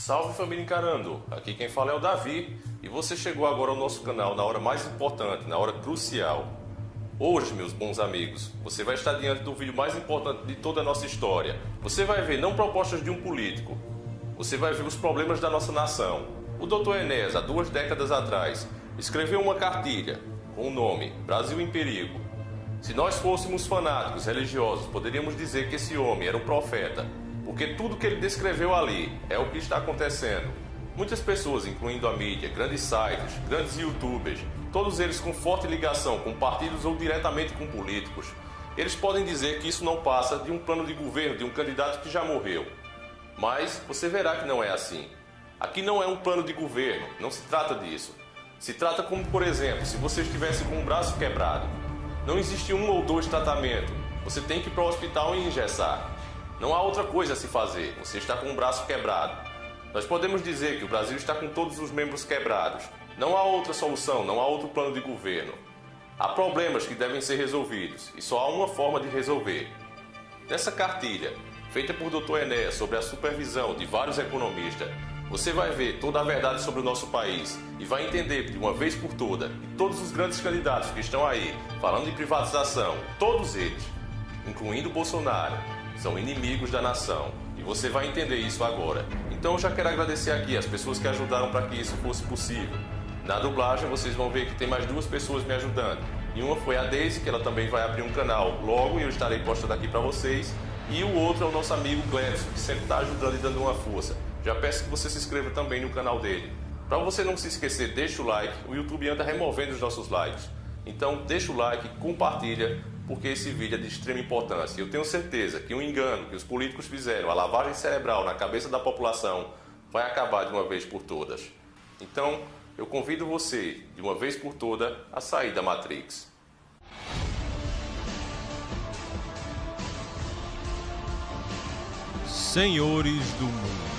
Salve família Encarando, aqui quem fala é o Davi e você chegou agora ao nosso canal na hora mais importante, na hora crucial. Hoje, meus bons amigos, você vai estar diante do vídeo mais importante de toda a nossa história. Você vai ver não propostas de um político, você vai ver os problemas da nossa nação. O Dr. Enéas, há 2 décadas atrás, escreveu uma cartilha com o nome Brasil em Perigo. Se nós fôssemos fanáticos religiosos, poderíamos dizer que esse homem era um profeta, porque tudo que ele descreveu ali é o que está acontecendo. Muitas pessoas, incluindo a mídia, grandes sites, grandes youtubers, todos eles com forte ligação com partidos ou diretamente com políticos, eles podem dizer que isso não passa de um plano de governo de um candidato que já morreu. Mas você verá que não é assim. Aqui não é um plano de governo, não se trata disso. Se trata como, por exemplo, se você estivesse com um braço quebrado. Não existe 1 ou 2 tratamentos, você tem que ir para o hospital e engessar. Não há outra coisa a se fazer, você está com um braço quebrado. Nós podemos dizer que o Brasil está com todos os membros quebrados. Não há outra solução, não há outro plano de governo. Há problemas que devem ser resolvidos e só há uma forma de resolver. Nessa cartilha, feita por Dr. Enéas sobre a supervisão de vários economistas, você vai ver toda a verdade sobre o nosso país e vai entender de uma vez por toda que todos os grandes candidatos que estão aí falando de privatização, todos eles, incluindo Bolsonaro, são inimigos da nação. E você vai entender isso agora. Então eu já quero agradecer aqui as pessoas que ajudaram para que isso fosse possível. Na dublagem vocês vão ver que tem mais 2 pessoas me ajudando. E uma foi a Daisy, que ela também vai abrir um canal logo e eu estarei postando aqui para vocês. E o outro é o nosso amigo Gledson, que sempre está ajudando e dando uma força. Já peço que você se inscreva também no canal dele. Para você não se esquecer, deixa o like, o YouTube anda removendo os nossos likes. Então deixa o like, compartilha, porque esse vídeo é de extrema importância. Eu tenho certeza que o engano que os políticos fizeram, a lavagem cerebral na cabeça da população, vai acabar de uma vez por todas. Então eu convido você, de uma vez por toda, a sair da Matrix. Senhores do Mundo.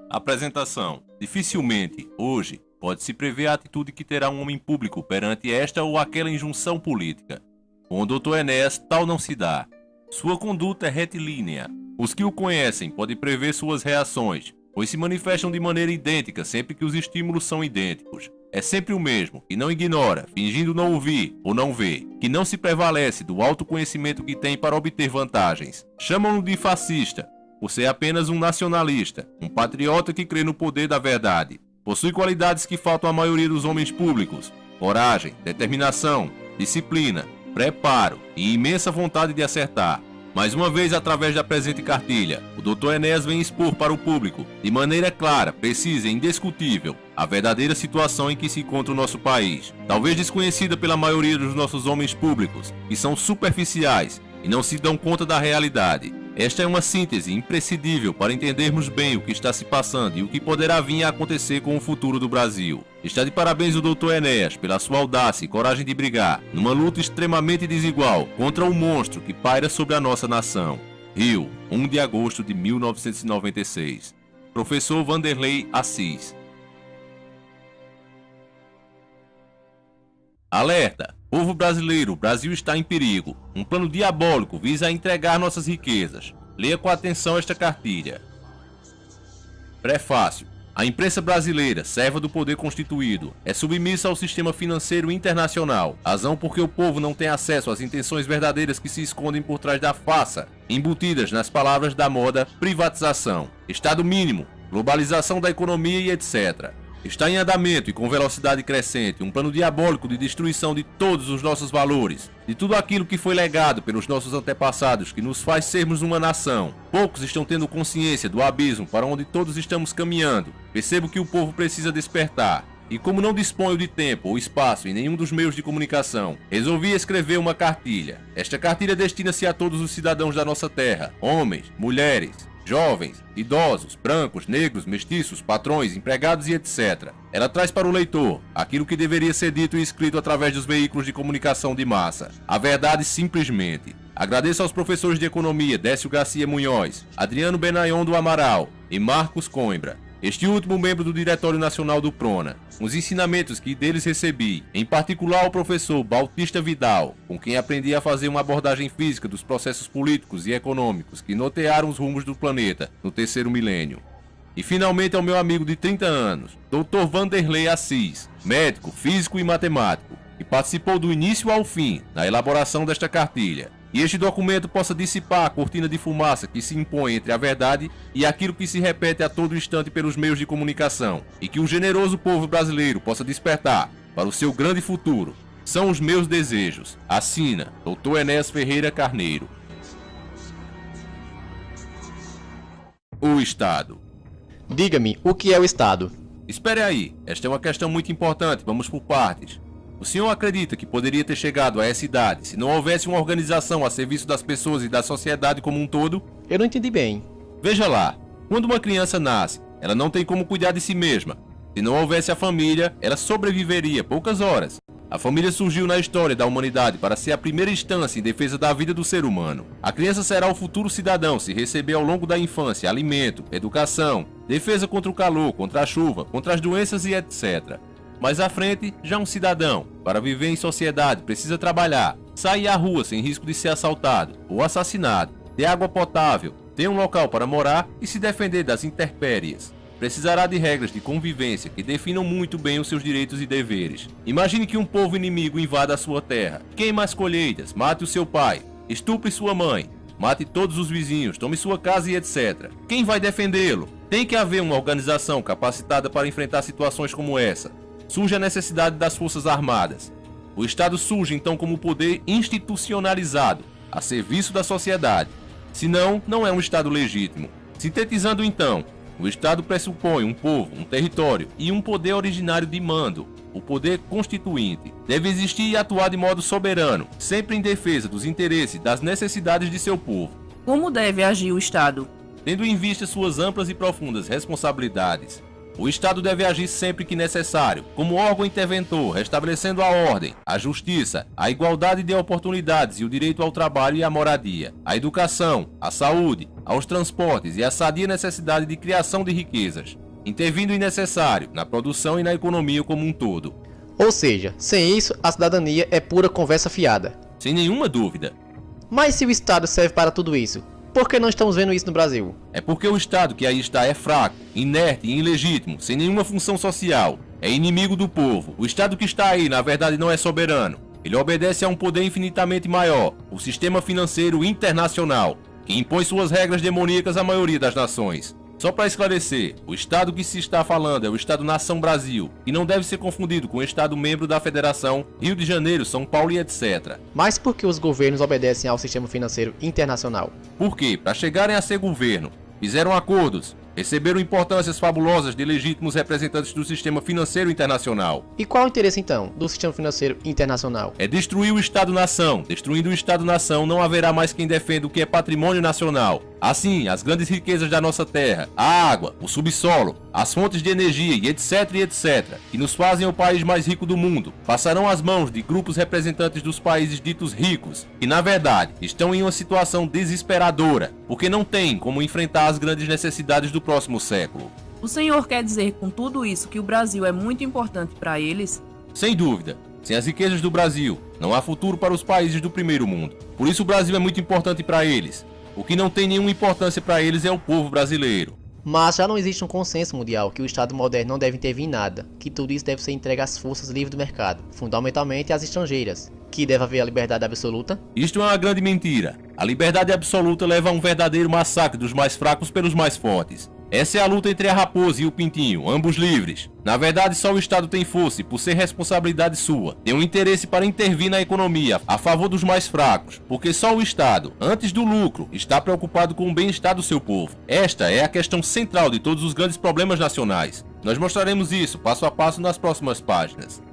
Apresentação. Dificilmente, hoje, pode-se prever a atitude que terá um homem público perante esta ou aquela injunção política. Com o Dr. Enéas, tal não se dá. Sua conduta é retilínea. Os que o conhecem podem prever suas reações, pois se manifestam de maneira idêntica sempre que os estímulos são idênticos. É sempre o mesmo, que não ignora, fingindo não ouvir ou não ver, que não se prevalece do autoconhecimento que tem para obter vantagens. Chamam-no de fascista, por ser apenas um nacionalista, um patriota que crê no poder da verdade. Possui qualidades que faltam à maioria dos homens públicos: coragem, determinação, disciplina, preparo e imensa vontade de acertar. Mais uma vez, através da presente cartilha, o Dr. Enéas vem expor para o público, de maneira clara, precisa e indiscutível, a verdadeira situação em que se encontra o nosso país, talvez desconhecida pela maioria dos nossos homens públicos, que são superficiais e não se dão conta da realidade. Esta é uma síntese imprescindível para entendermos bem o que está se passando e o que poderá vir a acontecer com o futuro do Brasil. Está de parabéns o Dr. Enéas pela sua audácia e coragem de brigar, numa luta extremamente desigual, contra o monstro que paira sobre a nossa nação. Rio, 1 de agosto de 1996. Professor Vanderlei Assis. Alerta! Povo brasileiro, o Brasil está em perigo. Um plano diabólico visa entregar nossas riquezas. Leia com atenção esta cartilha. Prefácio. A imprensa brasileira, serva do poder constituído, é submissa ao sistema financeiro internacional, razão porque o povo não tem acesso às intenções verdadeiras que se escondem por trás da farsa, embutidas nas palavras da moda privatização, Estado mínimo, globalização da economia e etc. Está em andamento e com velocidade crescente um plano diabólico de destruição de todos os nossos valores, de tudo aquilo que foi legado pelos nossos antepassados, que nos faz sermos uma nação. Poucos estão tendo consciência do abismo para onde todos estamos caminhando. Percebo que o povo precisa despertar. E como não disponho de tempo ou espaço em nenhum dos meios de comunicação, resolvi escrever uma cartilha. Esta cartilha destina-se a todos os cidadãos da nossa terra, homens, mulheres, jovens, idosos, brancos, negros, mestiços, patrões, empregados e etc. Ela traz para o leitor aquilo que deveria ser dito e escrito através dos veículos de comunicação de massa. A verdade simplesmente. Agradeço aos professores de economia Décio Garcia Munhoz, Adriano Benayon do Amaral e Marcos Coimbra, este último membro do Diretório Nacional do Prona, os ensinamentos que deles recebi, em particular ao professor Bautista Vidal, com quem aprendi a fazer uma abordagem física dos processos políticos e econômicos que nortearam os rumos do planeta no terceiro milênio. E finalmente ao meu amigo de 30 anos, Dr. Vanderlei Assis, médico, físico e matemático, que participou do início ao fim na elaboração desta cartilha. E este documento possa dissipar a cortina de fumaça que se impõe entre a verdade e aquilo que se repete a todo instante pelos meios de comunicação, e que o generoso povo brasileiro possa despertar para o seu grande futuro. São os meus desejos. Assina, Dr. Enéas Ferreira Carneiro. O Estado. Diga-me, o que é o Estado? Espere aí, esta é uma questão muito importante, vamos por partes. O senhor acredita que poderia ter chegado a essa idade se não houvesse uma organização a serviço das pessoas e da sociedade como um todo? Eu não entendi bem. Veja lá, quando uma criança nasce, ela não tem como cuidar de si mesma. Se não houvesse a família, ela sobreviveria poucas horas. A família surgiu na história da humanidade para ser a primeira instância em defesa da vida do ser humano. A criança será o futuro cidadão se receber ao longo da infância alimento, educação, defesa contra o calor, contra a chuva, contra as doenças e etc. Mais à frente, já um cidadão, para viver em sociedade, precisa trabalhar, sair à rua sem risco de ser assaltado ou assassinado, ter água potável, ter um local para morar e se defender das intempéries. Precisará de regras de convivência que definam muito bem os seus direitos e deveres. Imagine que um povo inimigo invada a sua terra, queime as colheitas, mate o seu pai, estupre sua mãe, mate todos os vizinhos, tome sua casa e etc. Quem vai defendê-lo? Tem que haver uma organização capacitada para enfrentar situações como essa. Surge a necessidade das Forças Armadas. O Estado surge então como poder institucionalizado, a serviço da sociedade. Senão, não é um Estado legítimo. Sintetizando então, o Estado pressupõe um povo, um território e um poder originário de mando, o poder constituinte. Deve existir e atuar de modo soberano, sempre em defesa dos interesses e das necessidades de seu povo. Como deve agir o Estado? Tendo em vista suas amplas e profundas responsabilidades, o Estado deve agir sempre que necessário, como órgão interventor, restabelecendo a ordem, a justiça, a igualdade de oportunidades e o direito ao trabalho e à moradia, a educação, a saúde, aos transportes e a sadia necessidade de criação de riquezas, intervindo em necessário na produção e na economia como um todo. Ou seja, sem isso, a cidadania é pura conversa fiada. Sem nenhuma dúvida. Mas se o Estado serve para tudo isso, por que não estamos vendo isso no Brasil? É porque o Estado que aí está é fraco, inerte e ilegítimo, sem nenhuma função social. É inimigo do povo. O Estado que está aí, na verdade, não é soberano. Ele obedece a um poder infinitamente maior, o sistema financeiro internacional, que impõe suas regras demoníacas à maioria das nações. Só para esclarecer, o Estado que se está falando é o Estado-nação Brasil, e não deve ser confundido com o Estado membro da Federação, Rio de Janeiro, São Paulo e etc. Mas por que os governos obedecem ao sistema financeiro internacional? Porque, para chegarem a ser governo, fizeram acordos, receberam importâncias fabulosas de legítimos representantes do sistema financeiro internacional. E qual o interesse então do sistema financeiro internacional? É destruir o Estado-nação. Destruindo o Estado-nação não haverá mais quem defenda o que é patrimônio nacional. Assim, as grandes riquezas da nossa terra, a água, o subsolo, as fontes de energia e etc, que nos fazem o país mais rico do mundo, passarão às mãos de grupos representantes dos países ditos ricos, que na verdade estão em uma situação desesperadora, porque não têm como enfrentar as grandes necessidades do próximo século. O senhor quer dizer com tudo isso que o Brasil é muito importante para eles? Sem dúvida. Sem as riquezas do Brasil, não há futuro para os países do primeiro mundo. Por isso o Brasil é muito importante para eles. O que não tem nenhuma importância para eles é o povo brasileiro. Mas já não existe um consenso mundial que o Estado moderno não deve intervir em nada, que tudo isso deve ser entregue às forças livres do mercado, fundamentalmente às estrangeiras, que deve haver a liberdade absoluta? Isto é uma grande mentira. A liberdade absoluta leva a um verdadeiro massacre dos mais fracos pelos mais fortes. Essa é a luta entre a raposa e o pintinho, ambos livres. Na verdade, só o Estado tem força e, por ser responsabilidade sua, tem um interesse para intervir na economia a favor dos mais fracos, porque só o Estado, antes do lucro, está preocupado com o bem-estar do seu povo. Esta é a questão central de todos os grandes problemas nacionais. Nós mostraremos isso passo a passo nas próximas páginas.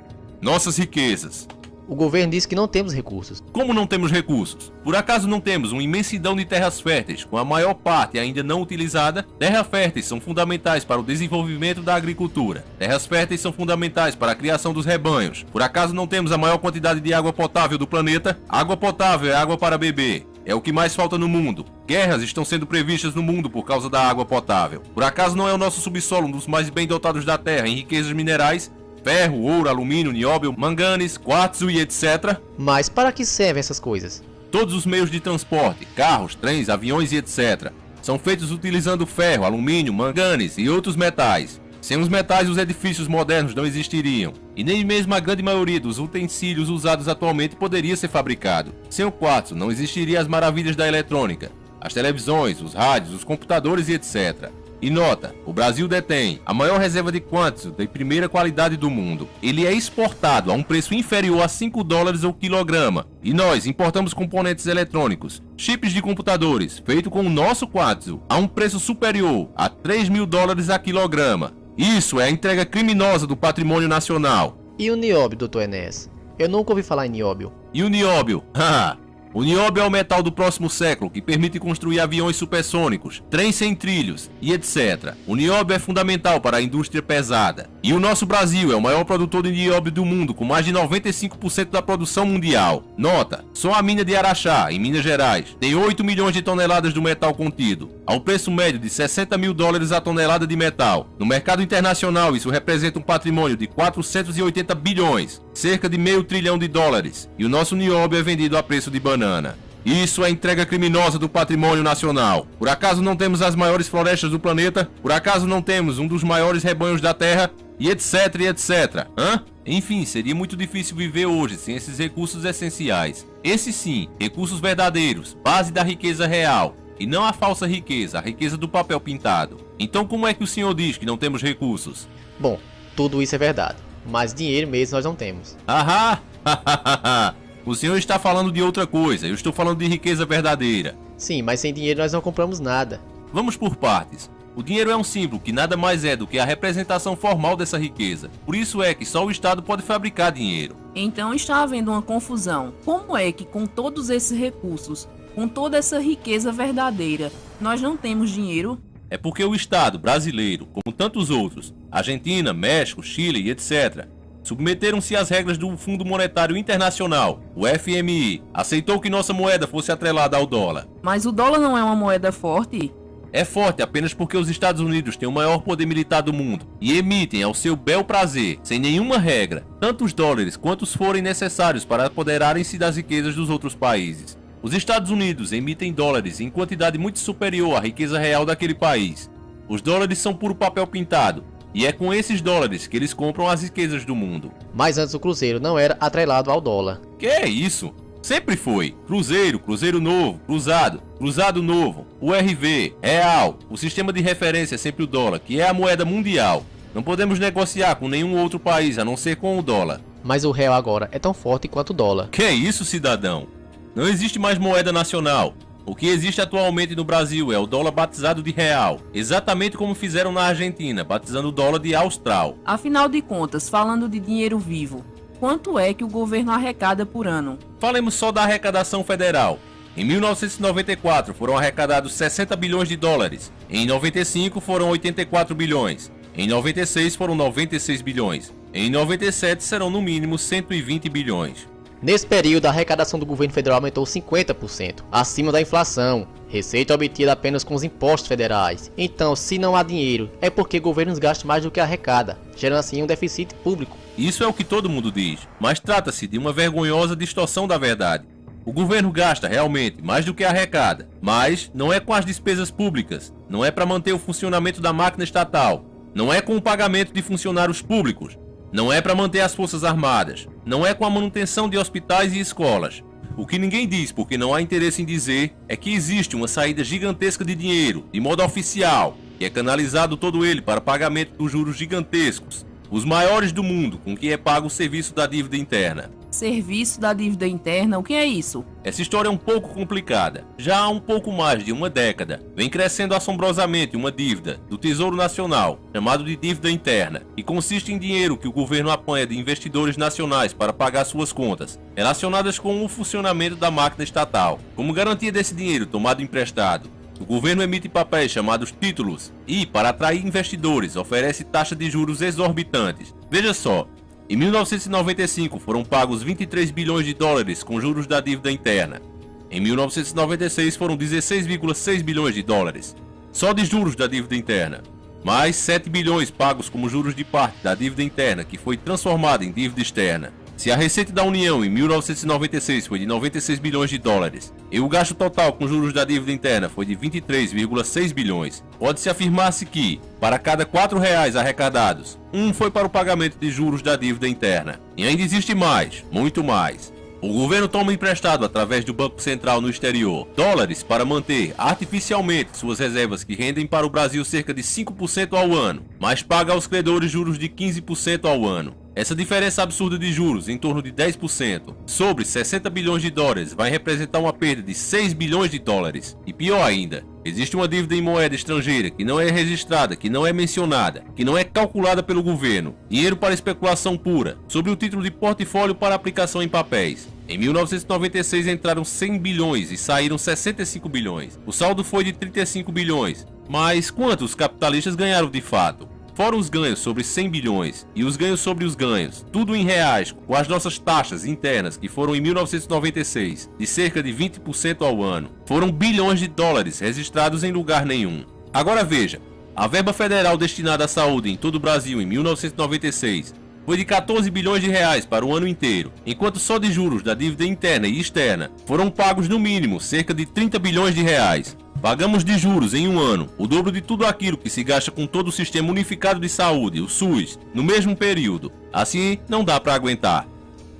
Nossas riquezas. O governo diz que não temos recursos. Como não temos recursos? Por acaso não temos uma imensidão de terras férteis, com a maior parte ainda não utilizada? Terras férteis são fundamentais para o desenvolvimento da agricultura. Terras férteis são fundamentais para a criação dos rebanhos. Por acaso não temos a maior quantidade de água potável do planeta? Água potável é água para beber. É o que mais falta no mundo. Guerras estão sendo previstas no mundo por causa da água potável. Por acaso não é o nosso subsolo um dos mais bem dotados da Terra em riquezas minerais? Ferro, ouro, alumínio, nióbio, manganes, quartzo e etc. Mas para que servem essas coisas? Todos os meios de transporte, carros, trens, aviões e etc. são feitos utilizando ferro, alumínio, manganes e outros metais. Sem os metais, os edifícios modernos não existiriam, e nem mesmo a grande maioria dos utensílios usados atualmente poderia ser fabricado. Sem o quartzo, não existiriam as maravilhas da eletrônica, as televisões, os rádios, os computadores e etc. E nota, o Brasil detém a maior reserva de quartzo de primeira qualidade do mundo. Ele é exportado a um preço inferior a $5 ao quilograma. E nós importamos componentes eletrônicos, chips de computadores, feito com o nosso quartzo, a um preço superior a $3.000 a quilograma. Isso é a entrega criminosa do patrimônio nacional. E o nióbio, Dr. Enéas? Eu nunca ouvi falar em nióbio. E o nióbio? O nióbio é o metal do próximo século que permite construir aviões supersônicos, trens sem trilhos e etc. O nióbio é fundamental para a indústria pesada. E o nosso Brasil é o maior produtor de nióbio do mundo, com mais de 95% da produção mundial. Nota, só a mina de Araxá, em Minas Gerais, tem 8 milhões de toneladas do metal contido, ao preço médio de $60 mil a tonelada de metal. No mercado internacional, isso representa um patrimônio de 480 bilhões, cerca de $500 bilhão. E o nosso nióbio é vendido a preço de banana. Isso é entrega criminosa do patrimônio nacional. Por acaso não temos as maiores florestas do planeta? Por acaso não temos um dos maiores rebanhos da Terra? E etc, e etc. Enfim, seria muito difícil viver hoje sem esses recursos essenciais. Esses sim, recursos verdadeiros, base da riqueza real. E não a falsa riqueza, a riqueza do papel pintado. Então como é que o senhor diz que não temos recursos? Bom, tudo isso é verdade, mas dinheiro mesmo nós não temos. O senhor está falando de outra coisa, eu estou falando de riqueza verdadeira. Sim, mas sem dinheiro nós não compramos nada. Vamos por partes. O dinheiro é um símbolo que nada mais é do que a representação formal dessa riqueza. Por isso é que só o Estado pode fabricar dinheiro. Então está havendo uma confusão. Como é que com todos esses recursos, com toda essa riqueza verdadeira, nós não temos dinheiro? É porque o Estado brasileiro, como tantos outros, Argentina, México, Chile e etc., submeteram-se às regras do Fundo Monetário Internacional, o FMI, aceitou que nossa moeda fosse atrelada ao dólar. Mas o dólar não é uma moeda forte? É forte apenas porque os Estados Unidos têm o maior poder militar do mundo e emitem ao seu bel prazer, sem nenhuma regra, tantos dólares quantos forem necessários para apoderarem-se das riquezas dos outros países. Os Estados Unidos emitem dólares em quantidade muito superior à riqueza real daquele país. Os dólares são puro papel pintado, e é com esses dólares que eles compram as riquezas do mundo. Mas antes o cruzeiro não era atrelado ao dólar. Que é isso? Sempre foi. Cruzeiro, cruzeiro novo, cruzado, cruzado novo, URV, real. O sistema de referência é sempre o dólar, que é a moeda mundial. Não podemos negociar com nenhum outro país a não ser com o dólar. Mas o real agora é tão forte quanto o dólar. Que é isso, cidadão? Não existe mais moeda nacional. O que existe atualmente no Brasil é o dólar batizado de real, exatamente como fizeram na Argentina, batizando o dólar de austral. Afinal de contas, falando de dinheiro vivo, quanto é que o governo arrecada por ano? Falemos só da arrecadação federal. Em 1994 foram arrecadados 60 bilhões de dólares, em 95 foram 84 bilhões, em 96 foram 96 bilhões, em 97 serão no mínimo 120 bilhões. Nesse período, a arrecadação do governo federal aumentou 50%, acima da inflação, receita obtida apenas com os impostos federais. Então, se não há dinheiro, é porque governos gastam mais do que arrecada, gerando assim um déficit público. Isso é o que todo mundo diz, mas trata-se de uma vergonhosa distorção da verdade. O governo gasta realmente mais do que arrecada, mas não é com as despesas públicas, não é para manter o funcionamento da máquina estatal, não é com o pagamento de funcionários públicos, não é para manter as forças armadas, não é com a manutenção de hospitais e escolas. O que ninguém diz, porque não há interesse em dizer, é que existe uma saída gigantesca de dinheiro, de modo oficial, que é canalizado todo ele para pagamento dos juros gigantescos, os maiores do mundo, com que é pago o serviço da dívida interna. Serviço da dívida interna, o que é isso? Essa história é um pouco complicada. Já há um pouco mais de uma década, vem crescendo assombrosamente uma dívida do Tesouro Nacional, chamado de dívida interna, que consiste em dinheiro que o governo apanha de investidores nacionais para pagar suas contas, relacionadas com o funcionamento da máquina estatal. Como garantia desse dinheiro tomado emprestado, o governo emite papéis chamados títulos e, para atrair investidores, oferece taxas de juros exorbitantes. Veja só, em 1995 foram pagos 23 bilhões de dólares com juros da dívida interna. Em 1996 foram 16,6 bilhões de dólares, só de juros da dívida interna. Mais 7 bilhões pagos como juros de parte da dívida interna que foi transformada em dívida externa. Se a receita da União em 1996 foi de 96 bilhões de dólares e o gasto total com juros da dívida interna foi de 23,6 bilhões, pode-se afirmar-se que, para cada R$ 4 arrecadados, um foi para o pagamento de juros da dívida interna. E ainda existe mais, muito mais. O governo toma emprestado através do Banco Central no exterior dólares para manter artificialmente suas reservas que rendem para o Brasil cerca de 5% ao ano, mas paga aos credores juros de 15% ao ano. Essa diferença absurda de juros, em torno de 10%, sobre 60 bilhões de dólares, vai representar uma perda de 6 bilhões de dólares. E pior ainda, existe uma dívida em moeda estrangeira que não é registrada, que não é mencionada, que não é calculada pelo governo. Dinheiro para especulação pura, sob o título de portfólio para aplicação em papéis. Em 1996 entraram 100 bilhões e saíram 65 bilhões. O saldo foi de 35 bilhões. Mas quantos capitalistas ganharam de fato? Fora os ganhos sobre 100 bilhões e os ganhos sobre os ganhos, tudo em reais, com as nossas taxas internas que foram em 1996 de cerca de 20% ao ano, foram bilhões de dólares registrados em lugar nenhum. Agora veja, a verba federal destinada à saúde em todo o Brasil em 1996 foi de 14 bilhões de reais para o ano inteiro, enquanto só de juros da dívida interna e externa foram pagos no mínimo cerca de 30 bilhões de reais. Pagamos de juros em um ano o dobro de tudo aquilo que se gasta com todo o Sistema Unificado de Saúde, o SUS, no mesmo período. Assim, não dá para aguentar.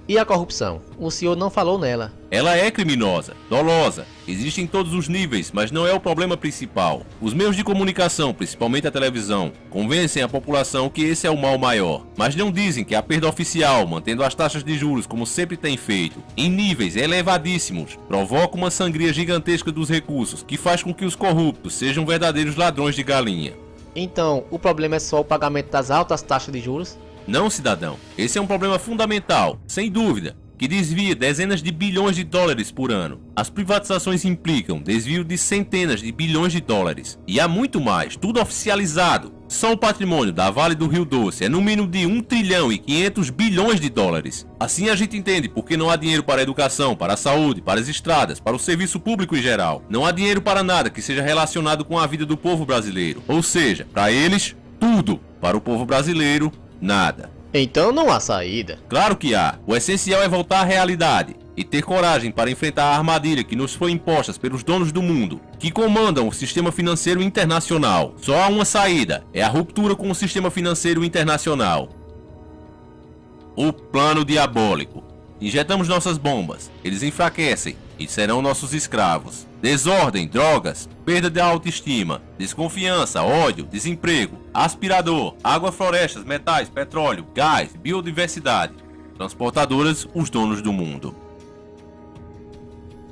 E a corrupção? O senhor não falou nela. Ela é criminosa, dolosa, existe em todos os níveis, mas não é o problema principal. Os meios de comunicação, principalmente a televisão, convencem a população que esse é o mal maior, mas não dizem que a perda oficial, mantendo as taxas de juros como sempre tem feito, em níveis elevadíssimos, provoca uma sangria gigantesca dos recursos que faz com que os corruptos sejam verdadeiros ladrões de galinha. Então, o problema é só o pagamento das altas taxas de juros? Não, cidadão. Esse é um problema fundamental, sem dúvida, que desvia dezenas de bilhões de dólares por ano. As privatizações implicam desvio de centenas de bilhões de dólares. E há muito mais, tudo oficializado. Só o patrimônio da Vale do Rio Doce é no mínimo de 1 trilhão e 500 bilhões de dólares. Assim a gente entende por que não há dinheiro para a educação, para a saúde, para as estradas, para o serviço público em geral. Não há dinheiro para nada que seja relacionado com a vida do povo brasileiro. Ou seja, para eles, tudo. Para o povo brasileiro, nada. Então não há saída. Claro que há. O essencial é voltar à realidade e ter coragem para enfrentar a armadilha que nos foi imposta pelos donos do mundo, que comandam o sistema financeiro internacional. Só há uma saída, é a ruptura com o sistema financeiro internacional. O plano diabólico. Injetamos nossas bombas, eles enfraquecem e serão nossos escravos. Desordem, drogas, perda da autoestima, desconfiança, ódio, desemprego, aspirador, água, florestas, metais, petróleo, gás, biodiversidade. Transportadoras, os donos do mundo.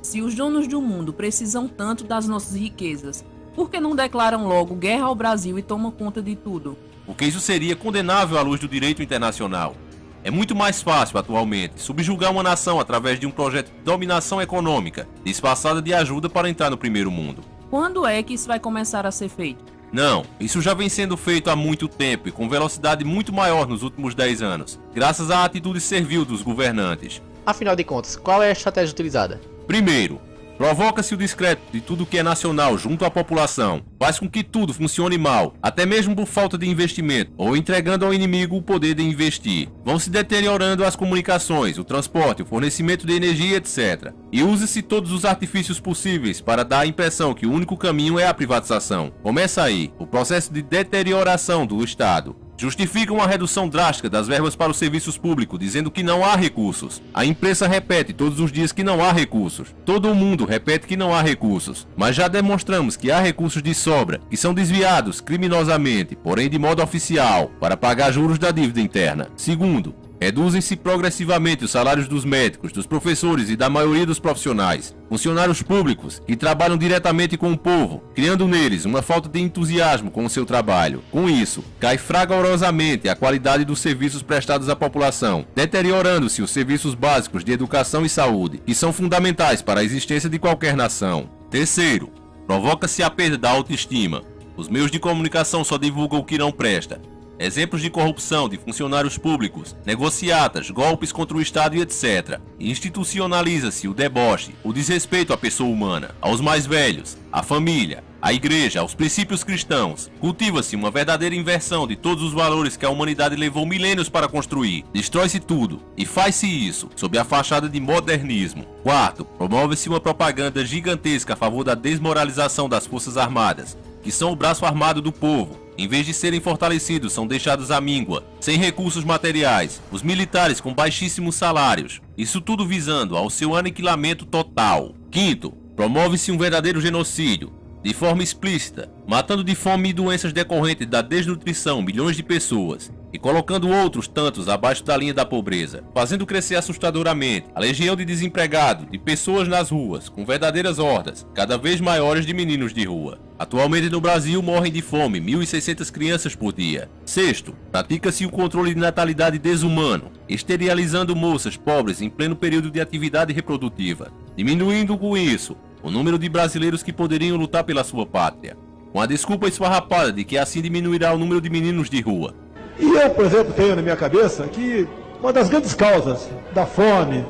Se os donos do mundo precisam tanto das nossas riquezas, por que não declaram logo guerra ao Brasil e tomam conta de tudo? Porque isso seria condenável à luz do direito internacional. É muito mais fácil, atualmente, subjugar uma nação através de um projeto de dominação econômica, disfarçada de ajuda para entrar no primeiro mundo. Quando é que isso vai começar a ser feito? Não, isso já vem sendo feito há muito tempo e com velocidade muito maior nos últimos 10 anos, graças à atitude servil dos governantes. Afinal de contas, qual é a estratégia utilizada? Primeiro, provoca-se o descrédito de tudo que é nacional junto à população, faz com que tudo funcione mal, até mesmo por falta de investimento, ou entregando ao inimigo o poder de investir. Vão se deteriorando as comunicações, o transporte, o fornecimento de energia, etc. E usa-se todos os artifícios possíveis para dar a impressão que o único caminho é a privatização. Começa aí, o processo de deterioração do Estado. Justificam a redução drástica das verbas para os serviços públicos, dizendo que não há recursos. A imprensa repete todos os dias que não há recursos. Todo mundo repete que não há recursos. Mas já demonstramos que há recursos de sobra, que são desviados criminosamente, porém de modo oficial, para pagar juros da dívida interna. Segundo, reduzem-se progressivamente os salários dos médicos, dos professores e da maioria dos profissionais, funcionários públicos que trabalham diretamente com o povo, criando neles uma falta de entusiasmo com o seu trabalho. Com isso, cai fragorosamente a qualidade dos serviços prestados à população, deteriorando-se os serviços básicos de educação e saúde, que são fundamentais para a existência de qualquer nação. Terceiro, provoca-se a perda da autoestima. Os meios de comunicação só divulgam o que não presta. Exemplos de corrupção de funcionários públicos, negociatas, golpes contra o Estado e etc. Institucionaliza-se o deboche, o desrespeito à pessoa humana, aos mais velhos, à família, à igreja, aos princípios cristãos, cultiva-se uma verdadeira inversão de todos os valores que a humanidade levou milênios para construir. Destrói-se tudo, e faz-se isso sob a fachada de modernismo. Quarto, promove-se uma propaganda gigantesca a favor da desmoralização das Forças Armadas, que são o braço armado do povo. Em vez de serem fortalecidos, são deixados à míngua, sem recursos materiais, os militares com baixíssimos salários. Isso tudo visando ao seu aniquilamento total. Quinto, promove-se um verdadeiro genocídio, de forma explícita, matando de fome e doenças decorrentes da desnutrição milhões de pessoas e colocando outros tantos abaixo da linha da pobreza, fazendo crescer assustadoramente a legião de desempregados, de pessoas nas ruas, com verdadeiras hordas, cada vez maiores de meninos de rua. Atualmente no Brasil morrem de fome 1.600 crianças por dia. Sexto, pratica-se o controle de natalidade desumano, esterilizando moças pobres em pleno período de atividade reprodutiva, diminuindo com isso o número de brasileiros que poderiam lutar pela sua pátria, com a desculpa esfarrapada de que assim diminuirá o número de meninos de rua. E eu, por exemplo, tenho na minha cabeça que uma das grandes causas da fome,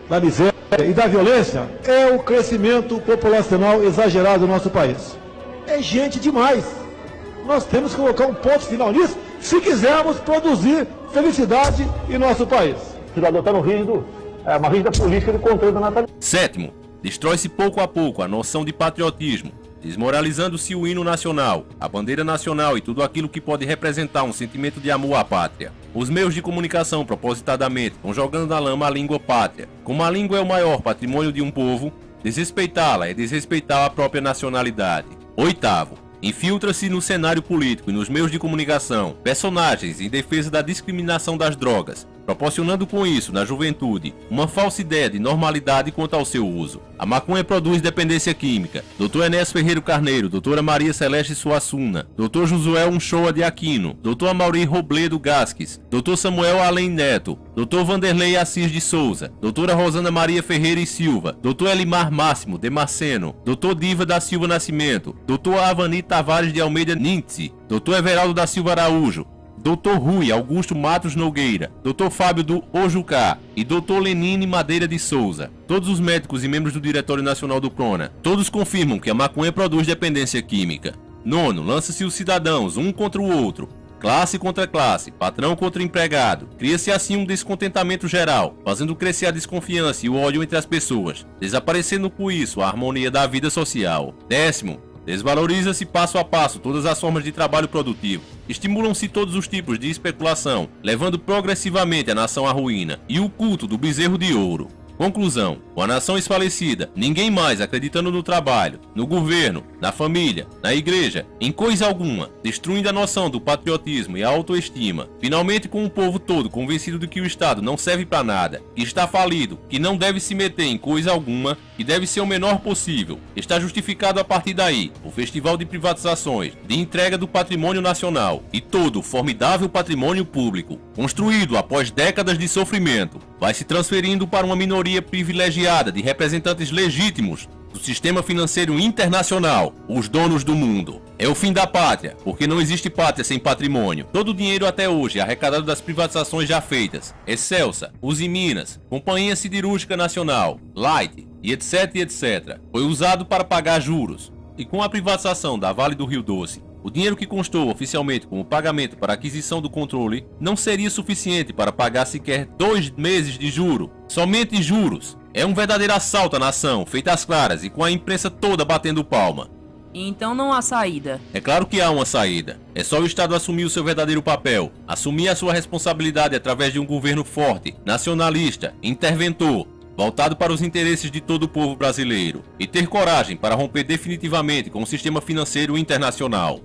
da miséria e da violência é o crescimento populacional exagerado do nosso país. É gente demais. Nós temos que colocar um ponto final nisso se quisermos produzir felicidade em nosso país. Se adotar um uma rígida política de controle da natalidade. Sétimo, destrói-se pouco a pouco a noção de patriotismo, desmoralizando-se o hino nacional, a bandeira nacional e tudo aquilo que pode representar um sentimento de amor à pátria. Os meios de comunicação, propositadamente, estão jogando na lama a língua pátria. Como a língua é o maior patrimônio de um povo, desrespeitá-la é desrespeitar a própria nacionalidade. Oitavo, infiltra-se no cenário político e nos meios de comunicação personagens em defesa da discriminação das drogas, proporcionando com isso, na juventude, uma falsa ideia de normalidade quanto ao seu uso. A maconha produz dependência química. Dr. Enéas Ferreira Carneiro, Doutora Maria Celeste Suassuna, Dr. Josué Unchoa de Aquino, Dr. Amaury Robledo Gasques, Dr. Samuel Além Neto, Dr. Vanderlei Assis de Souza, Doutora Rosana Maria Ferreira e Silva, Dr. Elimar Máximo de Marceno, Dr. Diva da Silva Nascimento, Dr. Avani Tavares de Almeida Nintzi, Dr. Everaldo da Silva Araújo, Dr. Rui Augusto Matos Nogueira, Dr. Fábio do Ojucá e Dr. Lenine Madeira de Souza. Todos os médicos e membros do Diretório Nacional do PRONA, todos confirmam que a maconha produz dependência química. Nono, lança-se os cidadãos um contra o outro, classe contra classe, patrão contra empregado. Cria-se assim um descontentamento geral, fazendo crescer a desconfiança e o ódio entre as pessoas, desaparecendo com isso a harmonia da vida social. Décimo, desvaloriza-se passo a passo todas as formas de trabalho produtivo. Estimulam-se todos os tipos de especulação, levando progressivamente a nação à ruína e o culto do bezerro de ouro. Conclusão, com a nação esfalecida, ninguém mais acreditando no trabalho, no governo, na família, na igreja, em coisa alguma, destruindo a noção do patriotismo e a autoestima. Finalmente com o povo todo convencido de que o Estado não serve para nada, que está falido, que não deve se meter em coisa alguma, que deve ser o menor possível. Está justificado a partir daí o festival de privatizações, de entrega do patrimônio nacional e todo o formidável patrimônio público, construído após décadas de sofrimento, vai se transferindo para uma minoria privilegiada de representantes legítimos do sistema financeiro internacional, os donos do mundo. É o fim da pátria, porque não existe pátria sem patrimônio. Todo o dinheiro até hoje arrecadado das privatizações já feitas, Excelsa, Usiminas, Companhia Siderúrgica Nacional, Light e etc, foi usado para pagar juros. E com a privatização da Vale do Rio Doce, o dinheiro que constou oficialmente como pagamento para a aquisição do controle não seria suficiente para pagar sequer 2 meses de juro. Somente juros. É um verdadeiro assalto à nação, feito às claras e com a imprensa toda batendo palma. Então não há saída. É claro que há uma saída. É só o Estado assumir o seu verdadeiro papel, assumir a sua responsabilidade através de um governo forte, nacionalista, interventor, voltado para os interesses de todo o povo brasileiro, e ter coragem para romper definitivamente com o sistema financeiro internacional.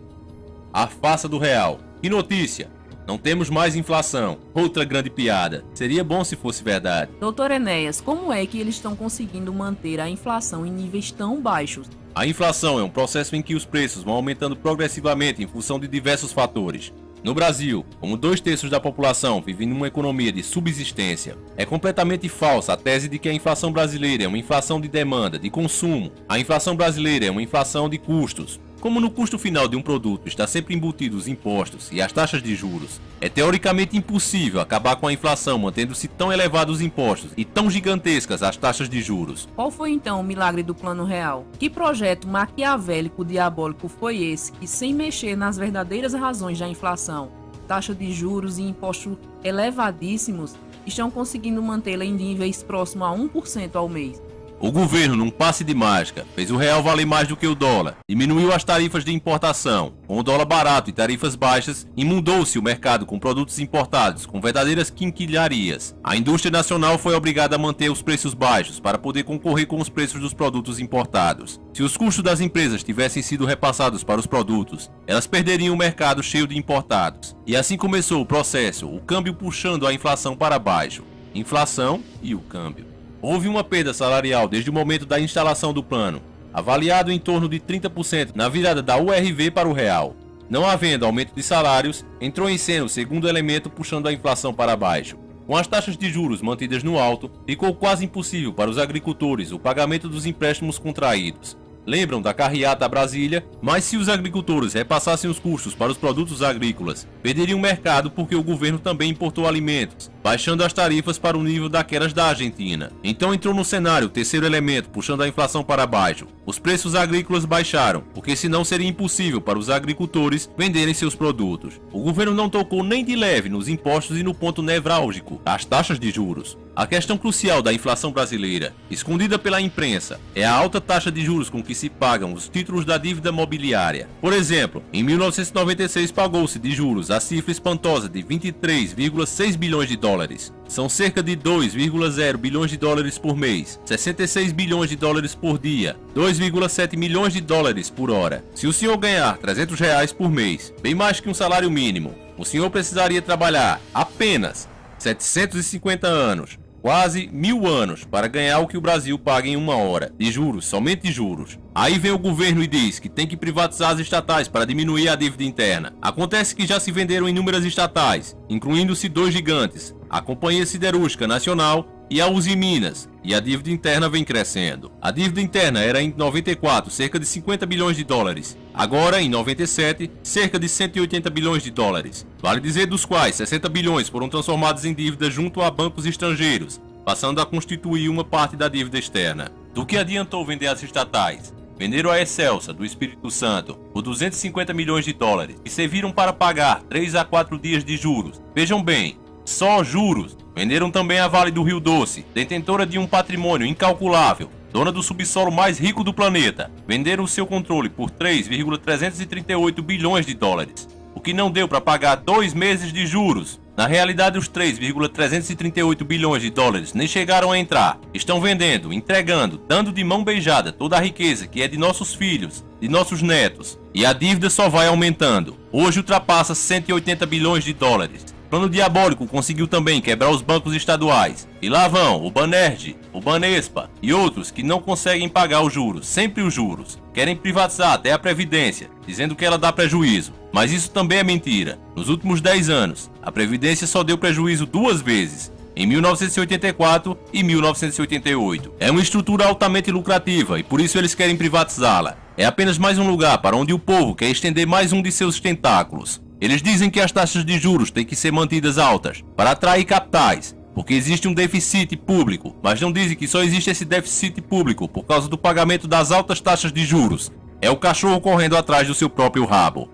A farsa do real. Que notícia! Não temos mais inflação. Outra grande piada. Seria bom se fosse verdade. Doutor Enéas, como é que eles estão conseguindo manter a inflação em níveis tão baixos? A inflação é um processo em que os preços vão aumentando progressivamente em função de diversos fatores. No Brasil, como 2/3 da população vive numa economia de subsistência, é completamente falsa a tese de que a inflação brasileira é uma inflação de demanda, de consumo. A inflação brasileira é uma inflação de custos. Como no custo final de um produto está sempre embutido os impostos e as taxas de juros, é teoricamente impossível acabar com a inflação mantendo-se tão elevados os impostos e tão gigantescas as taxas de juros. Qual foi então o milagre do Plano Real? Que projeto maquiavélico diabólico foi esse que, sem mexer nas verdadeiras razões da inflação, taxa de juros e impostos elevadíssimos, estão conseguindo mantê-la em níveis próximos a 1% ao mês? O governo, num passe de mágica, fez o real valer mais do que o dólar, diminuiu as tarifas de importação, com o dólar barato e tarifas baixas, imundou-se o mercado com produtos importados, com verdadeiras quinquilharias. A indústria nacional foi obrigada a manter os preços baixos para poder concorrer com os preços dos produtos importados. Se os custos das empresas tivessem sido repassados para os produtos, elas perderiam o mercado cheio de importados. E assim começou o processo, o câmbio puxando a inflação para baixo. Inflação e o câmbio. Houve uma perda salarial desde o momento da instalação do plano, avaliado em torno de 30% na virada da URV para o real. Não havendo aumento de salários, entrou em cena o segundo elemento puxando a inflação para baixo. Com as taxas de juros mantidas no alto, ficou quase impossível para os agricultores o pagamento dos empréstimos contraídos. Lembram da carreata a Brasília? Mas se os agricultores repassassem os custos para os produtos agrícolas, perderiam o mercado porque o governo também importou alimentos, baixando as tarifas para o nível daquelas da Argentina. Então entrou no cenário o terceiro elemento, puxando a inflação para baixo. Os preços agrícolas baixaram, porque senão seria impossível para os agricultores venderem seus produtos. O governo não tocou nem de leve nos impostos e no ponto nevrálgico, as taxas de juros. A questão crucial da inflação brasileira, escondida pela imprensa, é a alta taxa de juros com que se pagam os títulos da dívida mobiliária. Por exemplo, em 1996 pagou-se de juros a cifra espantosa de 23,6 bilhões de dólares. São cerca de 2,0 bilhões de dólares por mês, 66 bilhões de dólares por dia, 2,7 milhões de dólares por hora. Se o senhor ganhar R$300 por mês, bem mais que um salário mínimo, o senhor precisaria trabalhar apenas 750 anos, quase 1000 anos, para ganhar o que o Brasil paga em uma hora, de juros, somente de juros. Aí vem o governo e diz que tem que privatizar as estatais para diminuir a dívida interna. Acontece que já se venderam inúmeras estatais, incluindo-se 2 gigantes, a Companhia Siderúrgica Nacional e a Uzi Minas, e a dívida interna vem crescendo. A dívida interna era em 94 cerca de 50 bilhões de dólares, agora em 97 cerca de 180 bilhões de dólares. Vale dizer dos quais 60 bilhões foram transformados em dívida junto a bancos estrangeiros, passando a constituir uma parte da dívida externa. Do que adiantou vender as estatais? Venderam a Excelsa, do Espírito Santo, por 250 milhões de dólares, e serviram para pagar 3 a 4 dias de juros. Vejam bem, só juros. Venderam também a Vale do Rio Doce, detentora de um patrimônio incalculável, dona do subsolo mais rico do planeta. Venderam o seu controle por 3,338 bilhões de dólares, o que não deu para pagar 2 meses de juros. Na realidade, os 3,338 bilhões de dólares nem chegaram a entrar. Estão vendendo, entregando, dando de mão beijada toda a riqueza que é de nossos filhos, de nossos netos. E a dívida só vai aumentando. Hoje ultrapassa 180 bilhões de dólares. O plano diabólico conseguiu também quebrar os bancos estaduais. E lá vão o Banerj, o Banespa e outros que não conseguem pagar os juros, sempre os juros. Querem privatizar até a Previdência, dizendo que ela dá prejuízo. Mas isso também é mentira. Nos últimos 10 anos, a Previdência só deu prejuízo 2 vezes, em 1984 e 1988. É uma estrutura altamente lucrativa e por isso eles querem privatizá-la. É apenas mais um lugar para onde o povo quer estender mais um de seus tentáculos. Eles dizem que as taxas de juros têm que ser mantidas altas para atrair capitais, porque existe um déficit público, mas não dizem que só existe esse déficit público por causa do pagamento das altas taxas de juros. É o cachorro correndo atrás do seu próprio rabo.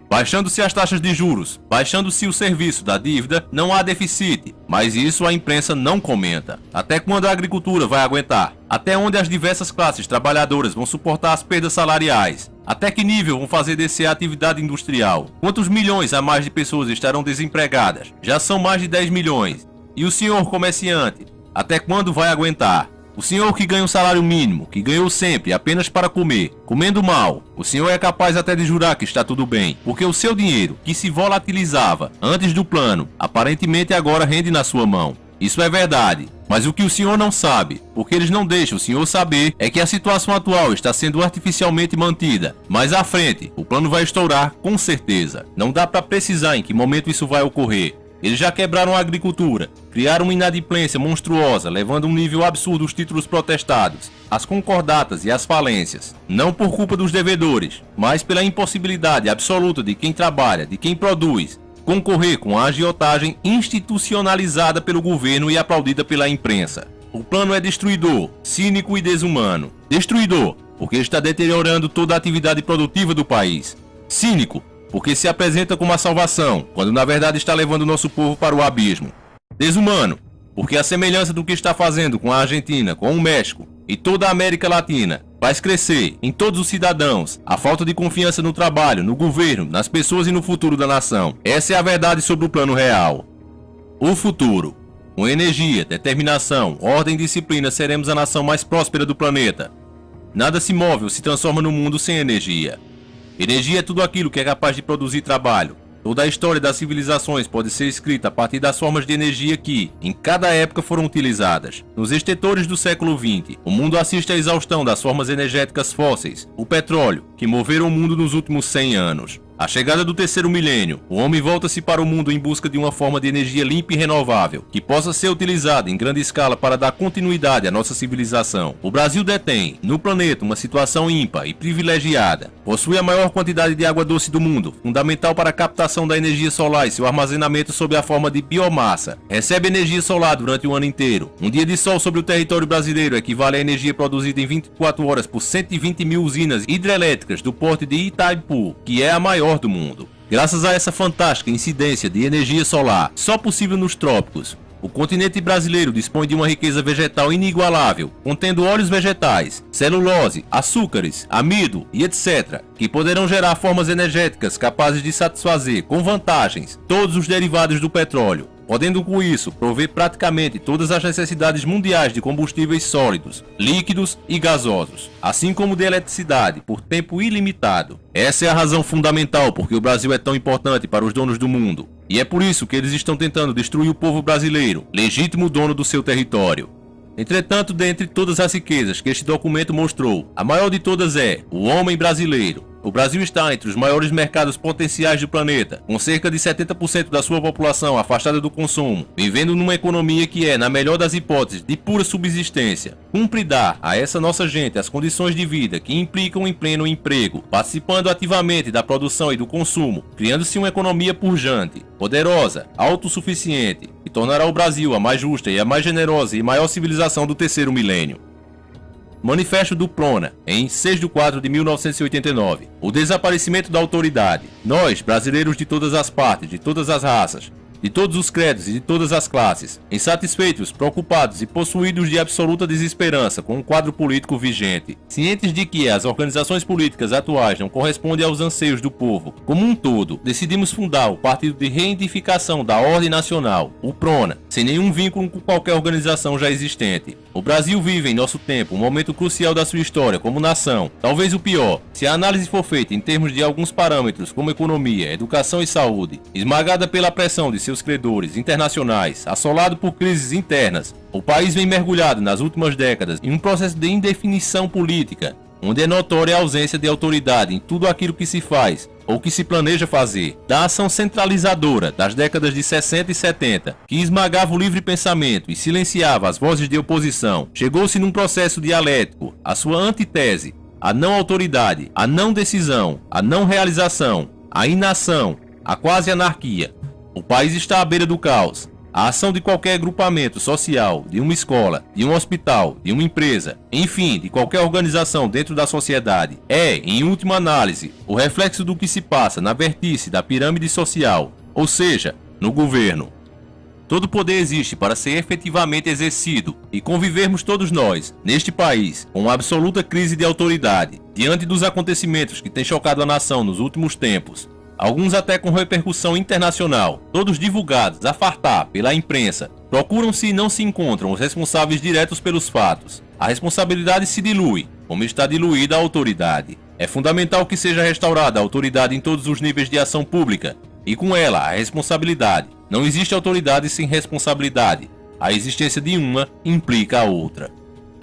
Baixando-se as taxas de juros, baixando-se o serviço da dívida, não há déficit, mas isso a imprensa não comenta. Até quando a agricultura vai aguentar? Até onde as diversas classes trabalhadoras vão suportar as perdas salariais? Até que nível vão fazer descer a atividade industrial? Quantos milhões a mais de pessoas estarão desempregadas? Já são mais de 10 milhões. E o senhor comerciante, até quando vai aguentar? O senhor que ganha um salário mínimo, que ganhou sempre apenas para comer, comendo mal, o senhor é capaz até de jurar que está tudo bem, porque o seu dinheiro, que se volatilizava antes do plano, aparentemente agora rende na sua mão. Isso é verdade, mas o que o senhor não sabe, porque eles não deixam o senhor saber, é que a situação atual está sendo artificialmente mantida. Mais à frente, o plano vai estourar com certeza. Não dá para precisar em que momento isso vai ocorrer. Eles já quebraram a agricultura, criaram uma inadimplência monstruosa, levando a um nível absurdo os títulos protestados, as concordatas e as falências. Não por culpa dos devedores, mas pela impossibilidade absoluta de quem trabalha, de quem produz, concorrer com a agiotagem institucionalizada pelo governo e aplaudida pela imprensa. O plano é destruidor, cínico e desumano. Destruidor, porque está deteriorando toda a atividade produtiva do país. Cínico, porque se apresenta como a salvação, quando na verdade está levando o nosso povo para o abismo. Desumano, porque a semelhança do que está fazendo com a Argentina, com o México e toda a América Latina, faz crescer em todos os cidadãos a falta de confiança no trabalho, no governo, nas pessoas e no futuro da nação. Essa é a verdade sobre o plano real. O futuro. Com energia, determinação, ordem e disciplina seremos a nação mais próspera do planeta. Nada se move ou se transforma no mundo sem energia. Energia é tudo aquilo que é capaz de produzir trabalho. Toda a história das civilizações pode ser escrita a partir das formas de energia que, em cada época, foram utilizadas. Nos estetores do século XX, o mundo assiste à exaustão das formas energéticas fósseis, o petróleo, que moveram o mundo nos últimos 100 anos. A chegada do terceiro milênio, o homem volta-se para o mundo em busca de uma forma de energia limpa e renovável, que possa ser utilizada em grande escala para dar continuidade à nossa civilização. O Brasil detém, no planeta, uma situação ímpar e privilegiada. Possui a maior quantidade de água doce do mundo, fundamental para a captação da energia solar e seu armazenamento sob a forma de biomassa. Recebe energia solar durante o ano inteiro. Um dia de sol sobre o território brasileiro equivale à energia produzida em 24 horas por 120 mil usinas hidrelétricas do porto de Itaipu, que é a maior do mundo. Graças a essa fantástica incidência de energia solar, só possível nos trópicos, o continente brasileiro dispõe de uma riqueza vegetal inigualável, contendo óleos vegetais, celulose, açúcares, amido e etc., que poderão gerar formas energéticas capazes de satisfazer, com vantagens, todos os derivados do petróleo, podendo com isso prover praticamente todas as necessidades mundiais de combustíveis sólidos, líquidos e gasosos, assim como de eletricidade, por tempo ilimitado. Essa é a razão fundamental porque o Brasil é tão importante para os donos do mundo, e é por isso que eles estão tentando destruir o povo brasileiro, legítimo dono do seu território. Entretanto, dentre todas as riquezas que este documento mostrou, a maior de todas é o homem brasileiro. O Brasil está entre os maiores mercados potenciais do planeta, com cerca de 70% da sua população afastada do consumo, vivendo numa economia que é, na melhor das hipóteses, de pura subsistência. Cumpre dar a essa nossa gente as condições de vida que implicam em pleno emprego, participando ativamente da produção e do consumo, criando-se uma economia pujante, poderosa, autossuficiente, que tornará o Brasil a mais justa e a mais generosa e maior civilização do terceiro milênio. Manifesto do Prona, em 6 de 4 de 1989. O desaparecimento da autoridade. Nós, brasileiros de todas as partes, de todas as raças, de todos os credos e de todas as classes, insatisfeitos, preocupados e possuídos de absoluta desesperança com o quadro político vigente, cientes de que as organizações políticas atuais não correspondem aos anseios do povo como um todo, decidimos fundar o Partido de Reedificação da Ordem Nacional, o PRONA, sem nenhum vínculo com qualquer organização já existente. O Brasil vive em nosso tempo um momento crucial da sua história como nação, talvez o pior, se a análise for feita em termos de alguns parâmetros como economia, educação e saúde, esmagada pela pressão de seus credores internacionais, assolado por crises internas. O país vem mergulhado nas últimas décadas em um processo de indefinição política, onde é notória a ausência de autoridade em tudo aquilo que se faz ou que se planeja fazer. Da ação centralizadora das décadas de 60 e 70, que esmagava o livre pensamento e silenciava as vozes de oposição, chegou-se num processo dialético, a sua antitese, a não autoridade, a não decisão, a não realização, a inação, a quase anarquia. O país está à beira do caos. A ação de qualquer agrupamento social, de uma escola, de um hospital, de uma empresa, enfim, de qualquer organização dentro da sociedade, é, em última análise, o reflexo do que se passa na vértice da pirâmide social, ou seja, no governo. Todo poder existe para ser efetivamente exercido e convivermos todos nós, neste país, com uma absoluta crise de autoridade, diante dos acontecimentos que têm chocado a nação nos últimos tempos. Alguns até com repercussão internacional, todos divulgados a fartar pela imprensa, procuram-se e não se encontram os responsáveis diretos pelos fatos. A responsabilidade se dilui, como está diluída a autoridade. É fundamental que seja restaurada a autoridade em todos os níveis de ação pública, e com ela a responsabilidade. Não existe autoridade sem responsabilidade. A existência de uma implica a outra.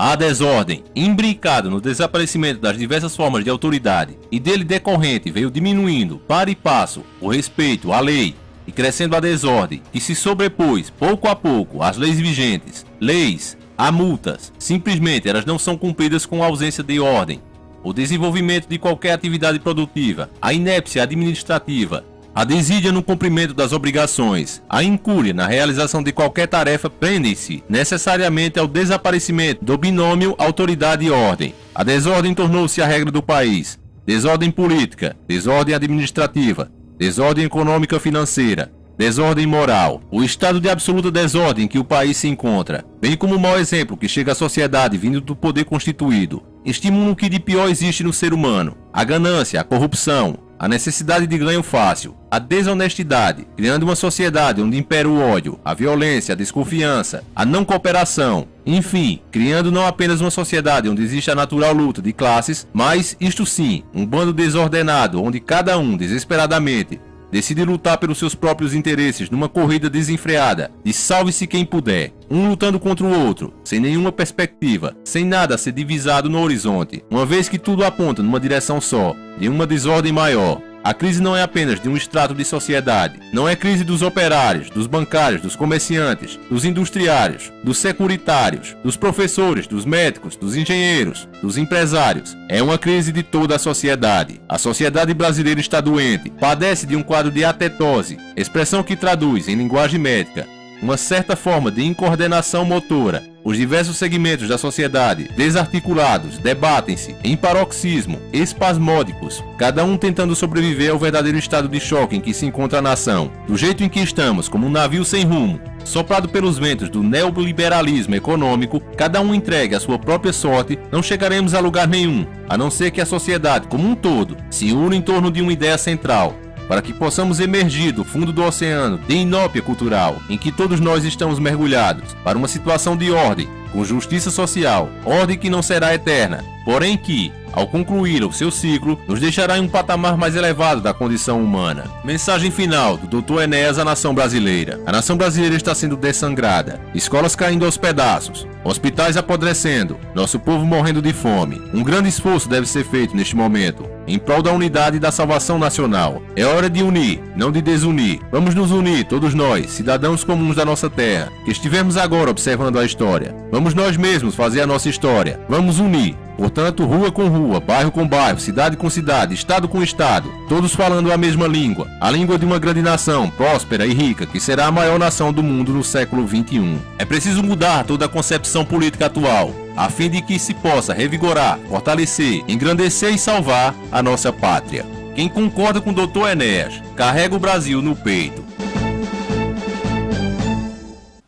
A desordem, imbricada no desaparecimento das diversas formas de autoridade e dele decorrente, veio diminuindo, para e passo, o respeito à lei e crescendo a desordem, que se sobrepôs pouco a pouco às leis vigentes, leis, há multas, simplesmente elas não são cumpridas com ausência de ordem, o desenvolvimento de qualquer atividade produtiva, a inépcia administrativa, a desídia no cumprimento das obrigações, a incúria na realização de qualquer tarefa prendem-se necessariamente ao desaparecimento do binômio autoridade e ordem. A desordem tornou-se a regra do país. Desordem política, desordem administrativa, desordem econômica financeira, desordem moral, o estado de absoluta desordem em que o país se encontra, bem como o mau exemplo que chega à sociedade vindo do poder constituído, estimulam o que de pior existe no ser humano: a ganância, a corrupção, a necessidade de ganho fácil, a desonestidade, criando uma sociedade onde impera o ódio, a violência, a desconfiança, a não cooperação, enfim, criando não apenas uma sociedade onde existe a natural luta de classes, mas, isto sim, um bando desordenado onde cada um, desesperadamente, decide lutar pelos seus próprios interesses numa corrida desenfreada de salve-se quem puder, um lutando contra o outro, sem nenhuma perspectiva, sem nada a ser divisado no horizonte, uma vez que tudo aponta numa direção só, de uma desordem maior. A crise não é apenas de um extrato de sociedade, não é crise dos operários, dos bancários, dos comerciantes, dos industriários, dos securitários, dos professores, dos médicos, dos engenheiros, dos empresários. É uma crise de toda a sociedade. A sociedade brasileira está doente, padece de um quadro de atetose, expressão que traduz, em linguagem médica, uma certa forma de incoordenação motora. Os diversos segmentos da sociedade, desarticulados, debatem-se em paroxismo, espasmódicos, cada um tentando sobreviver ao verdadeiro estado de choque em que se encontra a nação. Do jeito em que estamos, como um navio sem rumo, soprado pelos ventos do neoliberalismo econômico, cada um entregue à sua própria sorte, não chegaremos a lugar nenhum, a não ser que a sociedade como um todo se una em torno de uma ideia central, para que possamos emergir do fundo do oceano de inópia cultural, em que todos nós estamos mergulhados, para uma situação de ordem, com justiça social, ordem que não será eterna, porém que, ao concluir o seu ciclo, nos deixará em um patamar mais elevado da condição humana. Mensagem final do Dr. Enéas à nação brasileira. A nação brasileira está sendo dessangrada, escolas caindo aos pedaços, hospitais apodrecendo, nosso povo morrendo de fome. Um grande esforço deve ser feito neste momento, em prol da unidade e da salvação nacional. É hora de unir, não de desunir. Vamos nos unir, todos nós, cidadãos comuns da nossa terra, que estivemos agora observando a história. Vamos nós mesmos fazer a nossa história. Vamos unir. Portanto, rua com rua, bairro com bairro, cidade com cidade, estado com estado, todos falando a mesma língua, a língua de uma grande nação, próspera e rica, que será a maior nação do mundo no século XXI. É preciso mudar toda a concepção política atual, a fim de que se possa revigorar, fortalecer, engrandecer e salvar a nossa pátria. Quem concorda com o Dr. Enéas, carrega o Brasil no peito.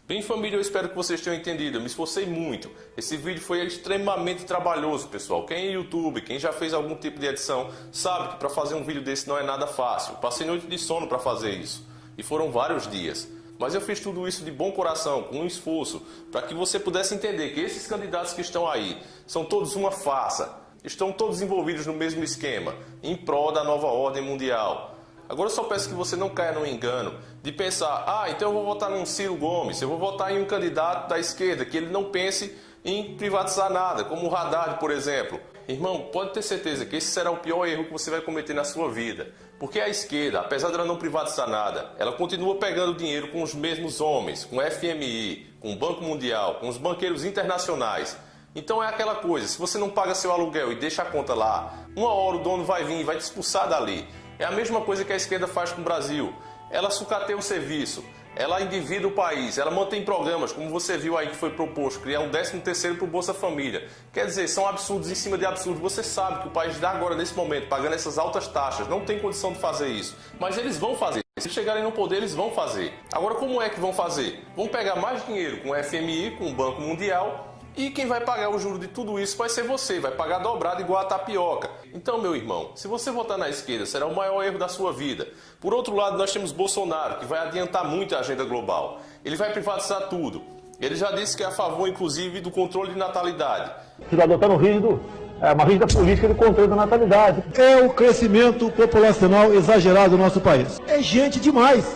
Bem, família, eu espero que vocês tenham entendido. Eu me esforcei muito. Esse vídeo foi extremamente trabalhoso, pessoal. Quem é YouTube, quem já fez algum tipo de edição, sabe que para fazer um vídeo desse não é nada fácil. Passei noite de sono para fazer isso. E foram vários dias. Mas eu fiz tudo isso de bom coração, com um esforço, para que você pudesse entender que esses candidatos que estão aí são todos uma farsa. Estão todos envolvidos no mesmo esquema, em prol da nova ordem mundial. Agora eu só peço que você não caia no engano de pensar, então eu vou votar num Ciro Gomes, eu vou votar em um candidato da esquerda, que ele não pense em privatizar nada, como o Haddad, por exemplo. Irmão, pode ter certeza que esse será o pior erro que você vai cometer na sua vida. Porque a esquerda, apesar de ela não privatizar nada, ela continua pegando dinheiro com os mesmos homens, com o FMI, com o Banco Mundial, com os banqueiros internacionais. Então é aquela coisa, se você não paga seu aluguel e deixa a conta lá, uma hora o dono vai vir e vai te expulsar dali. É a mesma coisa que a esquerda faz com o Brasil. Ela sucateia o serviço, ela endivida o país, ela mantém programas, como você viu aí que foi proposto, criar um 13º para o Bolsa Família. Quer dizer, são absurdos em cima de absurdos. Você sabe que o país dá agora, nesse momento, pagando essas altas taxas, não tem condição de fazer isso. Mas eles vão fazer. Se chegarem no poder, eles vão fazer. Agora, como é que vão fazer? Vão pegar mais dinheiro com o FMI, com o Banco Mundial, e quem vai pagar o juro de tudo isso vai ser você, vai pagar dobrado igual a tapioca. Então, meu irmão, se você votar na esquerda, será o maior erro da sua vida. Por outro lado, nós temos Bolsonaro, que vai adiantar muito a agenda global. Ele vai privatizar tudo. Ele já disse que é a favor, inclusive, do controle de natalidade. O cidadão está no rígido, uma rígida política de controle da natalidade. É o crescimento populacional exagerado do nosso país. É gente demais.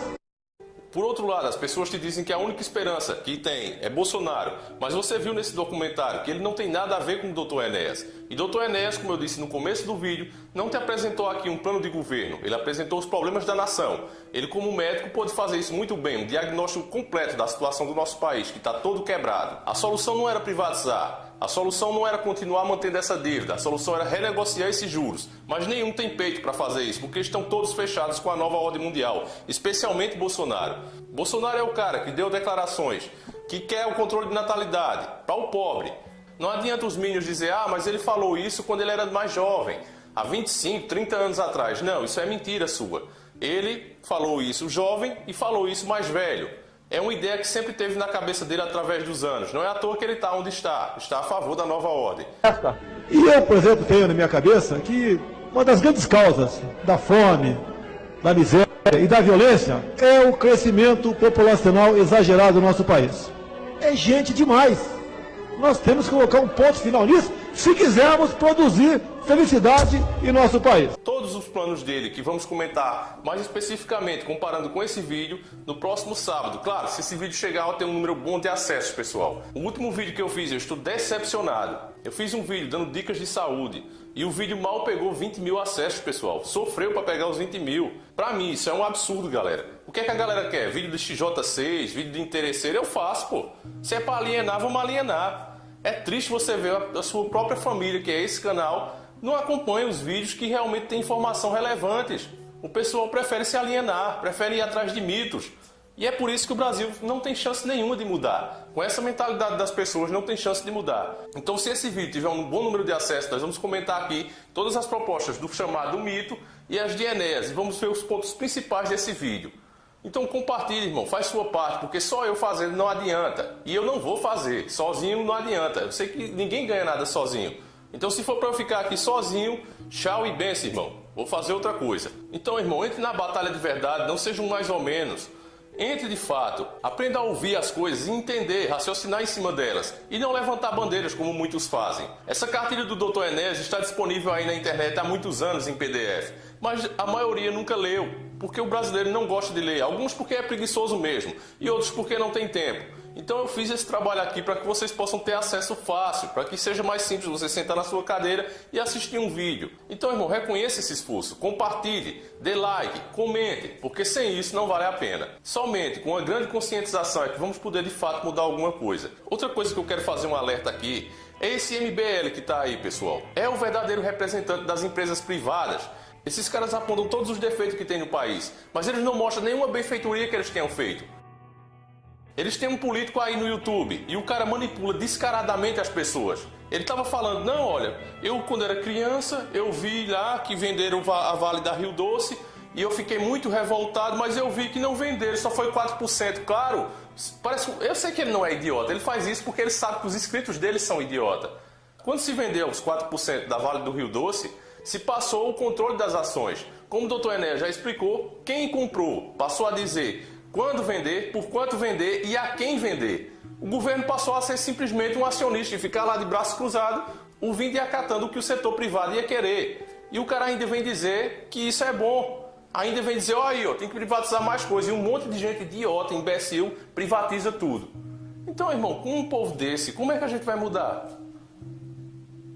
Por outro lado, as pessoas te dizem que a única esperança que tem é Bolsonaro, mas você viu nesse documentário que ele não tem nada a ver com o Dr. Enéas. E Dr. Enéas, como eu disse no começo do vídeo, não te apresentou aqui um plano de governo, ele apresentou os problemas da nação. Ele, como médico, pôde fazer isso muito bem, um diagnóstico completo da situação do nosso país, que está todo quebrado. A solução não era privatizar. A solução não era continuar mantendo essa dívida, a solução era renegociar esses juros. Mas nenhum tem peito para fazer isso, porque estão todos fechados com a nova ordem mundial, especialmente Bolsonaro. Bolsonaro é o cara que deu declarações, que quer o controle de natalidade para o pobre. Não adianta os minions dizer, mas ele falou isso quando ele era mais jovem, há 25, 30 anos atrás. Não, isso é mentira sua. Ele falou isso jovem e falou isso mais velho. É uma ideia que sempre teve na cabeça dele através dos anos. Não é à toa que ele está onde está. Está a favor da nova ordem. E eu, por exemplo, tenho na minha cabeça que uma das grandes causas da fome, da miséria e da violência é o crescimento populacional exagerado do nosso país. É gente demais. Nós temos que colocar um ponto final nisso se quisermos produzir felicidade em nosso país. Todos os planos dele, que vamos comentar mais especificamente, comparando com esse vídeo, no próximo sábado. Claro, se esse vídeo chegar a ter um número bom de acessos, pessoal. O último vídeo que eu fiz, eu estou decepcionado. Eu fiz um vídeo dando dicas de saúde e o vídeo mal pegou 20 mil acessos, pessoal. Sofreu para pegar os 20 mil. Pra mim, isso é um absurdo, galera. O que é que a galera quer? Vídeo de XJ6, vídeo de interesseiro? Eu faço, pô. Se é para alienar, vamos alienar. É triste você ver a sua própria família, que é esse canal, não acompanha os vídeos que realmente têm informação relevantes. O pessoal prefere se alienar, prefere ir atrás de mitos. E é por isso que o Brasil não tem chance nenhuma de mudar. Com essa mentalidade das pessoas, não tem chance de mudar. Então, se esse vídeo tiver um bom número de acessos, nós vamos comentar aqui todas as propostas do chamado mito e as de Enéas. E vamos ver os pontos principais desse vídeo. Então compartilhe, irmão, faz sua parte, porque só eu fazendo não adianta. E eu não vou fazer, sozinho não adianta. Eu sei que ninguém ganha nada sozinho. Então se for para eu ficar aqui sozinho, tchau e benção, irmão. Vou fazer outra coisa. Então, irmão, entre na batalha de verdade, não seja um mais ou menos. Entre de fato, aprenda a ouvir as coisas e entender, raciocinar em cima delas. E não levantar bandeiras como muitos fazem. Essa cartilha do Dr. Enéas está disponível aí na internet há muitos anos em PDF. Mas a maioria nunca leu, porque o brasileiro não gosta de ler. Alguns porque é preguiçoso mesmo, e outros porque não tem tempo. Então eu fiz esse trabalho aqui para que vocês possam ter acesso fácil, para que seja mais simples você sentar na sua cadeira e assistir um vídeo. Então, irmão, reconheça esse esforço, compartilhe, dê like, comente, porque sem isso não vale a pena. Somente com uma grande conscientização é que vamos poder de fato mudar alguma coisa. Outra coisa que eu quero fazer um alerta aqui é esse MBL que está aí, pessoal. É o verdadeiro representante das empresas privadas. Esses caras apontam todos os defeitos que tem no país, mas eles não mostram nenhuma benfeitoria que eles tenham feito. Eles têm um político aí no YouTube e o cara manipula descaradamente as pessoas. Ele estava falando, não, olha, eu quando era criança, eu vi lá que venderam a Vale da Rio Doce e eu fiquei muito revoltado, mas eu vi que não venderam, só foi 4%. Claro, eu sei que ele não é idiota, ele faz isso porque ele sabe que os inscritos dele são idiota. Quando se vendeu os 4% da Vale do Rio Doce, se passou o controle das ações. Como o Dr. Enéas já explicou, quem comprou passou a dizer quando vender, por quanto vender e a quem vender. O governo passou a ser simplesmente um acionista e ficar lá de braço cruzado, ouvindo e acatando o que o setor privado ia querer. E o cara ainda vem dizer que isso é bom. Ainda vem dizer, ó, tem que privatizar mais coisas. E um monte de gente idiota, imbecil, privatiza tudo. Então, irmão, com um povo desse, como é que a gente vai mudar?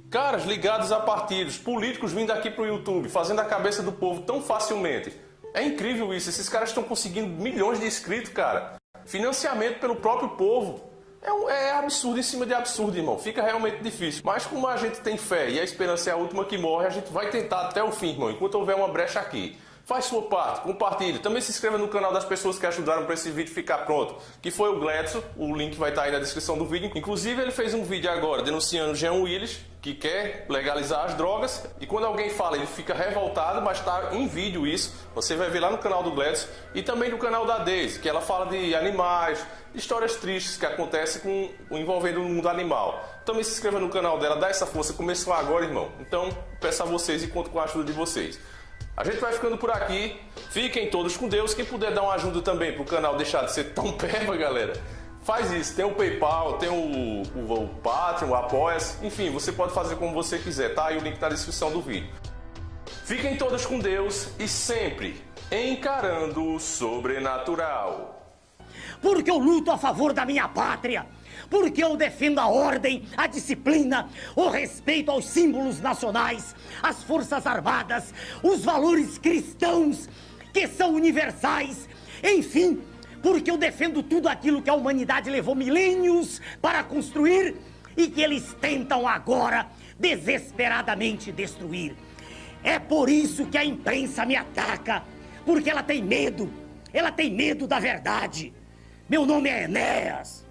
Caras ligados a partidos, políticos vindo aqui pro YouTube, fazendo a cabeça do povo tão facilmente. É incrível isso, esses caras estão conseguindo milhões de inscritos, cara. Financiamento pelo próprio povo. É absurdo em cima de absurdo, irmão. Fica realmente difícil. Mas como a gente tem fé e a esperança é a última que morre, a gente vai tentar até o fim, irmão, enquanto houver uma brecha aqui. Faz sua parte, compartilhe. Também se inscreva no canal das pessoas que ajudaram para esse vídeo ficar pronto, que foi o Gledson. O link vai estar aí na descrição do vídeo. Inclusive, ele fez um vídeo agora denunciando o Jean Willis, que quer legalizar as drogas. E quando alguém fala, ele fica revoltado, mas está em vídeo isso. Você vai ver lá no canal do Gledson e também no canal da Daisy, que ela fala de animais, de histórias tristes que acontecem envolvendo o mundo animal. Também se inscreva no canal dela, dá essa força. Começou agora, irmão. Então, peço a vocês e conto com a ajuda de vocês. A gente vai ficando por aqui. Fiquem todos com Deus. Quem puder dar uma ajuda também para o canal deixar de ser tão perva, galera, faz isso. Tem o PayPal, tem o Patreon, o Apoia-se. Enfim, você pode fazer como você quiser, tá? E o link na descrição do vídeo. Fiquem todos com Deus e sempre encarando o sobrenatural. porque eu luto a favor da minha pátria, porque eu defendo a ordem, a disciplina, o respeito aos símbolos nacionais, às forças armadas, os valores cristãos que são universais, enfim, porque eu defendo tudo aquilo que a humanidade levou milênios para construir e que eles tentam agora desesperadamente destruir. É por isso que a imprensa me ataca, porque ela tem medo da verdade. Meu nome é Enéas.